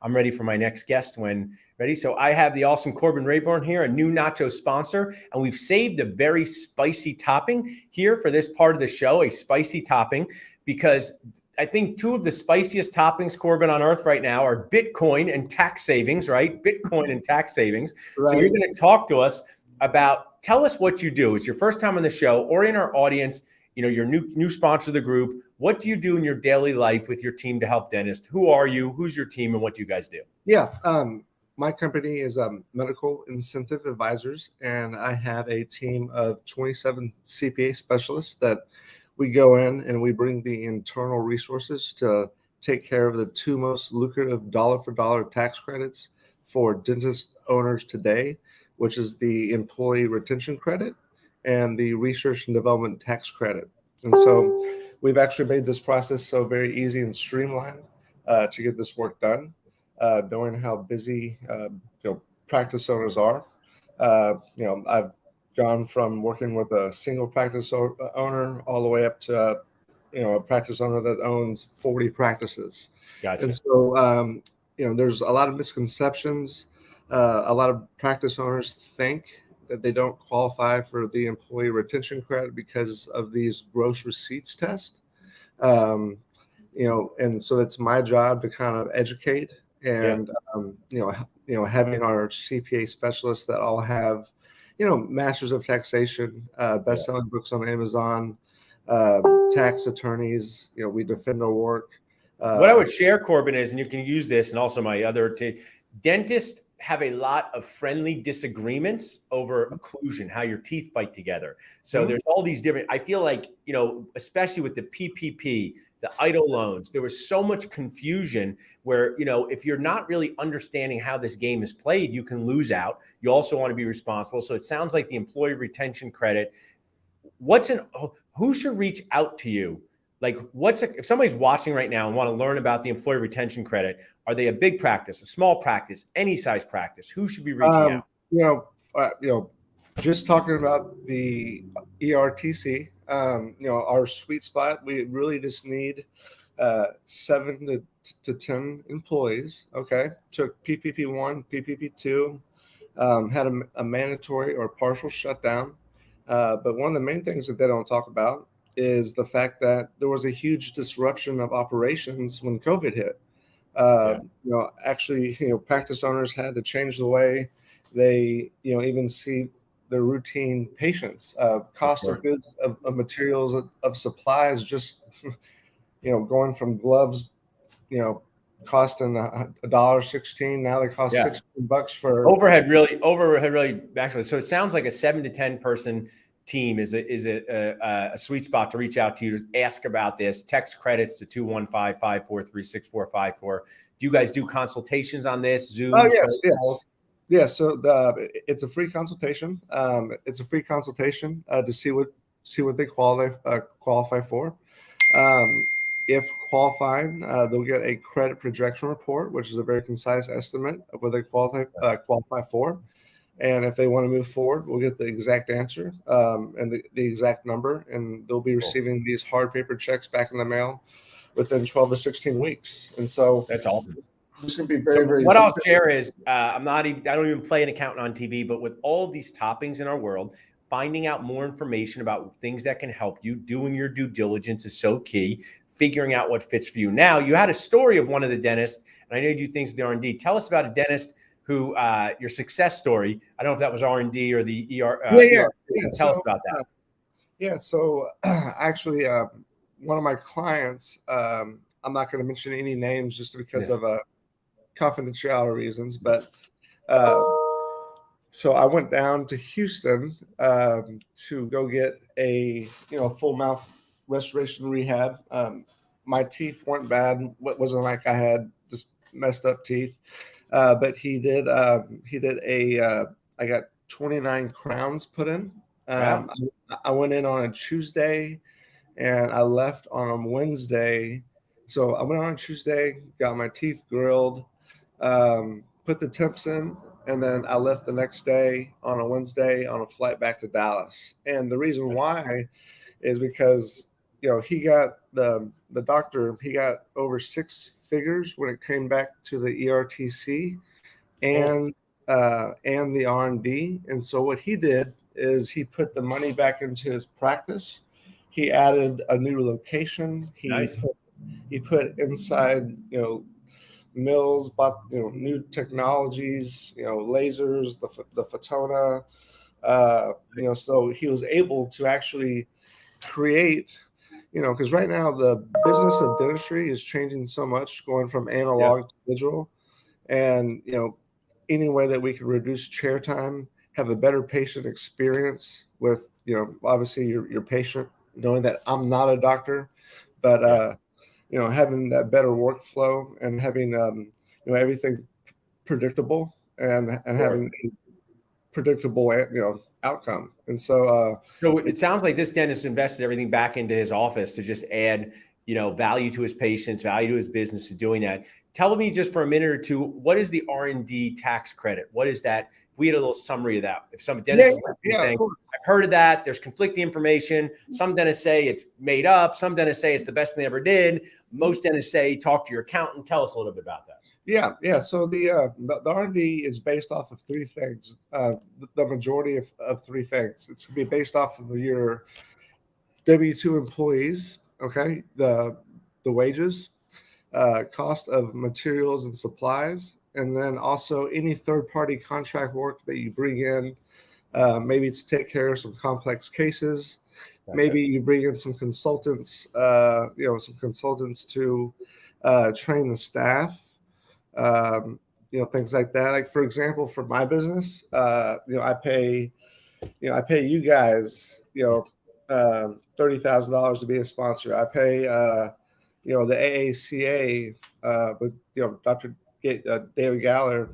I'm ready for my next guest when ready. So I have the awesome Corbin Rayburn here, a new Nacho sponsor, and we've saved a very spicy topping here for this part of the show, a spicy topping, because I think two of the spiciest toppings, Corbin, on earth right now are Bitcoin and tax savings, right? Bitcoin and tax savings. Right. So you're going to talk to us about, tell us what you do. It's your first time on the show, or in our audience, you're new sponsor of the group. What do you do in your daily life with your team to help dentists? Who are you? Who's your team, and what do you guys do? Yeah, my company is Medical Incentive Advisors, and I have a team of 27 CPA specialists that we go in and we bring the internal resources to take care of the two most lucrative dollar-for-dollar tax credits for dentist owners today, which is the employee retention credit and the research and development tax credit. And so we've actually made this process so very easy and streamlined to get this work done, knowing how busy practice owners are. I've gone from working with a single practice owner all the way up to a practice owner that owns 40 practices. Gotcha. And so there's a lot of misconceptions. A lot of practice owners think that they don't qualify for the employee retention credit because of these gross receipts test. And so it's my job to kind of educate and, having our CPA specialists that all have, masters of taxation, best-selling books on Amazon, tax attorneys, we defend our work. What I would share, Corbin, is, and you can use this, and also my other dentists have a lot of friendly disagreements over occlusion, how your teeth bite together. So there's all these different, I feel like, especially with the PPP, the EIDL loans, there was so much confusion where, if you're not really understanding how this game is played, you can lose out. You also want to be responsible. So it sounds like the employee retention credit, who should reach out to you? Like, if somebody's watching right now and want to learn about the employee retention credit, are they a big practice, a small practice, any size practice? Who should be reaching out? Just talking about the ERTC, our sweet spot, we really just need 7 to 10 employees. Okay. Took PPP 1, PPP 2, had a mandatory or partial shutdown. But one of the main things that they don't talk about is the fact that there was a huge disruption of operations when COVID hit. Practice owners had to change the way they, even see their routine patients. Cost of goods, of materials, of supplies, just, going from gloves, costing $1.16. Now they cost $16 for overhead. Really, actually. So it sounds like a 7 to 10 person team is a sweet spot to reach out to you to ask about this. Text credits to 215-543-6454. Do you guys do consultations on this? Zoom? Oh, yes. So it's a free consultation. It's a free consultation to see what they qualify for. If qualifying, they'll get a credit projection report, which is a very concise estimate of what they qualify for. And if they want to move forward, we'll get the exact answer and the exact number, and they'll be receiving these hard paper checks back in the mail within 12 to 16 weeks. And so that's awesome. This can be very, very. What I'll share is I don't even play an accountant on TV, but with all of these toppings in our world, finding out more information about things that can help you, doing your due diligence is so key. Figuring out what fits for you. Now, you had a story of one of the dentists, and I know you do things with the R&D. Tell us about a dentist who your success story. I don't know if that was R&D or the ER. Tell us about that. So actually, one of my clients, I'm not going to mention any names just because of confidentiality reasons, but so I went down to Houston to go get a full mouth restoration rehab. My teeth weren't bad. It wasn't like I had just messed up teeth. But he did I got 29 crowns put in. Wow. I went in on a Tuesday and I left on a Wednesday. So I went on a Tuesday, got my teeth grilled, put the temps in, and then I left the next day on a Wednesday on a flight back to Dallas. And the reason why is because, he got the doctor, he got over 6 figures when it came back to the ERTC and the R&D. And so what he did is he put the money back into his practice. He added a new location. Nice. He put inside, mills, bought new technologies, lasers, the photona. So he was able to actually create, because right now the business of dentistry is changing so much, going from analog to digital, and any way that we can reduce chair time, have a better patient experience with, obviously your patient knowing that I'm not a doctor, but having that better workflow and having everything predictable and having a predictable outcome. And so it sounds like this dentist invested everything back into his office to just add value to his patients, value to his business, to doing that. Tell me just for a minute or two, what is the R&D tax credit? What is that? If we had a little summary of that. If some dentist is saying, I've heard of that, there's conflicting information. Some dentists say it's made up. Some dentists say it's the best thing they ever did. Most dentists say, talk to your accountant. Tell us a little bit about that. Yeah. So the R&D is based off of three things. The majority of three things. It's going to be based off of your W-2 employees. Okay, the wages, cost of materials and supplies, and then also any third-party contract work that you bring in, maybe to take care of some complex cases. Gotcha. Maybe you bring in some consultants, to train the staff, things like that. Like, for example, for my business, I pay you guys, $30,000 to be a sponsor. I pay, the AACA, with Dr. David Galler,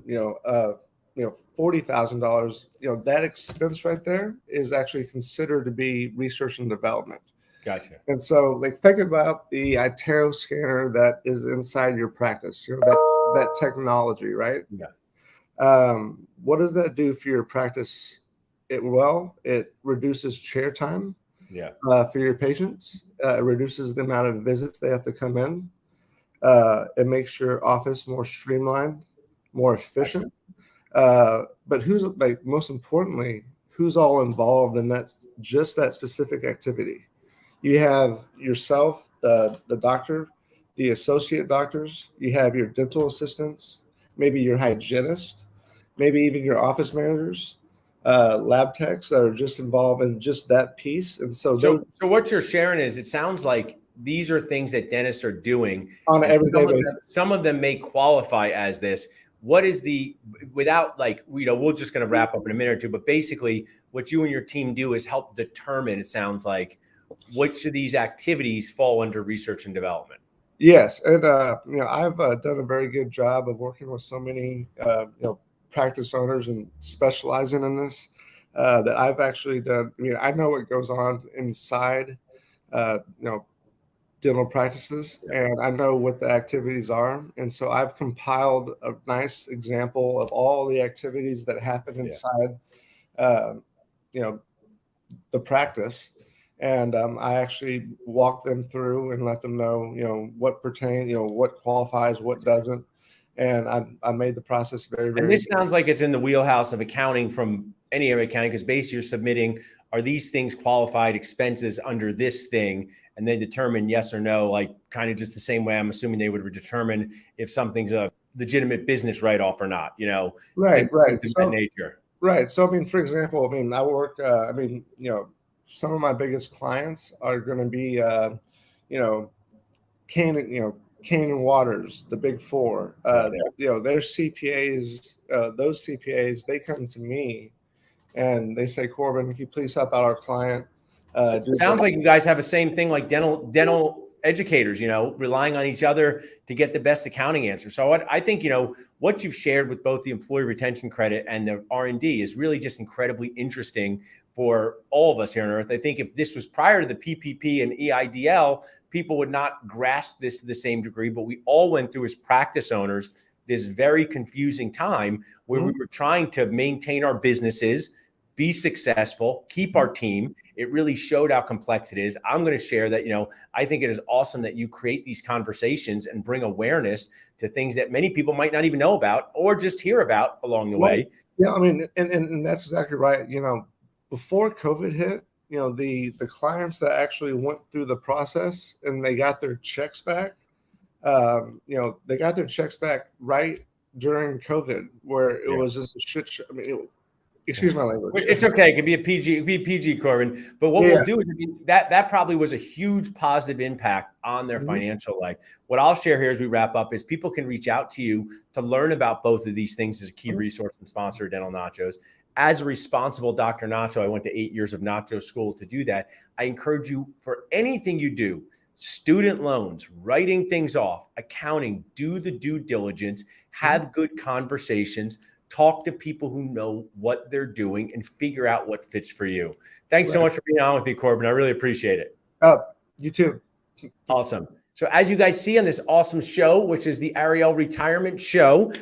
$40,000. That expense right there is actually considered to be research and development. Gotcha. And so, think about the iTero scanner that is inside your practice. That technology, right? Yeah. What does that do for your practice? It reduces chair time. Yeah. For your patients. It reduces the amount of visits they have to come in. It makes your office more streamlined, more efficient. But most importantly, who's all involved in that specific activity? You have yourself, the doctor, the associate doctors. You have your dental assistants, maybe your hygienist, maybe even your office managers. Lab techs that are just involved in just that piece. And so what you're sharing is, it sounds like these are things that dentists are doing on an everyday basis. Some of them may qualify as this. What is we're just going to wrap up in a minute or two, but basically what you and your team do is help determine, it sounds like, which of these activities fall under research and development. Yes. And, I've done a very good job of working with so many, practice owners and specializing in this, that I've actually done. I know what goes on inside, dental practices, and I know what the activities are. And so I've compiled a nice example of all the activities that happen inside, the practice. And I actually walk them through and let them know, what qualifies, what doesn't. And I made the process very, very. And this sounds like it's in the wheelhouse of accounting, from any of accounting, because basically you're submitting, are these things qualified expenses under this thing? And they determine yes or no, like kind of just the same way I'm assuming they would determine if something's a legitimate business write-off or not, Right. That nature. Right. So, for example, I work, some of my biggest clients are going to be, Cannon Waters, the Big Four. Their CPAs, those CPAs, they come to me and they say, Corbin, can you please help out our client? Sounds like you guys have the same thing, like dental educators, relying on each other to get the best accounting answer. So I think, what you've shared with both the employee retention credit and the R&D is really just incredibly interesting for all of us here on Earth. I think if this was prior to the PPP and EIDL, people would not grasp this to the same degree, but we all went through as practice owners this very confusing time where we were trying to maintain our businesses, be successful, keep our team. It really showed how complex it is. I'm going to share that, I think it is awesome that you create these conversations and bring awareness to things that many people might not even know about or just hear about along the way. Yeah, I mean, and that's exactly right. Before COVID hit, the clients that actually went through the process and they got their checks back, they got their checks back right during COVID, where it was just a shit show. I mean, excuse my language. It's okay. It could be a PG, Corbin. But what we'll do is, that probably was a huge positive impact on their financial life. What I'll share here as we wrap up is people can reach out to you to learn about both of these things as a key resource and sponsor of Dental Nachos. As a responsible Dr. Nacho, I went to 8 years of Nacho school to do that. I encourage you, for anything you do, student loans, writing things off, accounting, do the due diligence, have good conversations, talk to people who know what they're doing, and figure out what fits for you. Thanks so much for being on with me, Corbin. I really appreciate it. You too. Awesome. So as you guys see on this awesome show, which is the Ariel Retirement Show,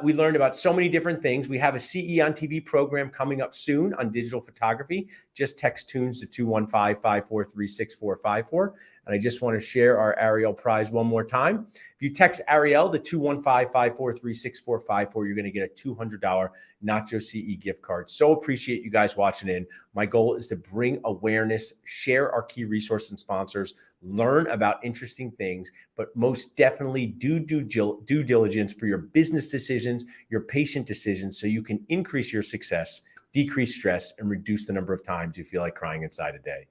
we learned about so many different things. We have a CE on TV program coming up soon on digital photography. Just text TUNES to 215-543-6454. And I just want to share our Ariel prize one more time. If you text Ariel to 215-543-6454, you're going to get a $200 Nacho CE gift card. So appreciate you guys watching in. My goal is to bring awareness, share our key resources and sponsors, learn about interesting things, but most definitely do due diligence for your business decisions, your patient decisions, so you can increase your success, decrease stress, and reduce the number of times you feel like crying inside a day.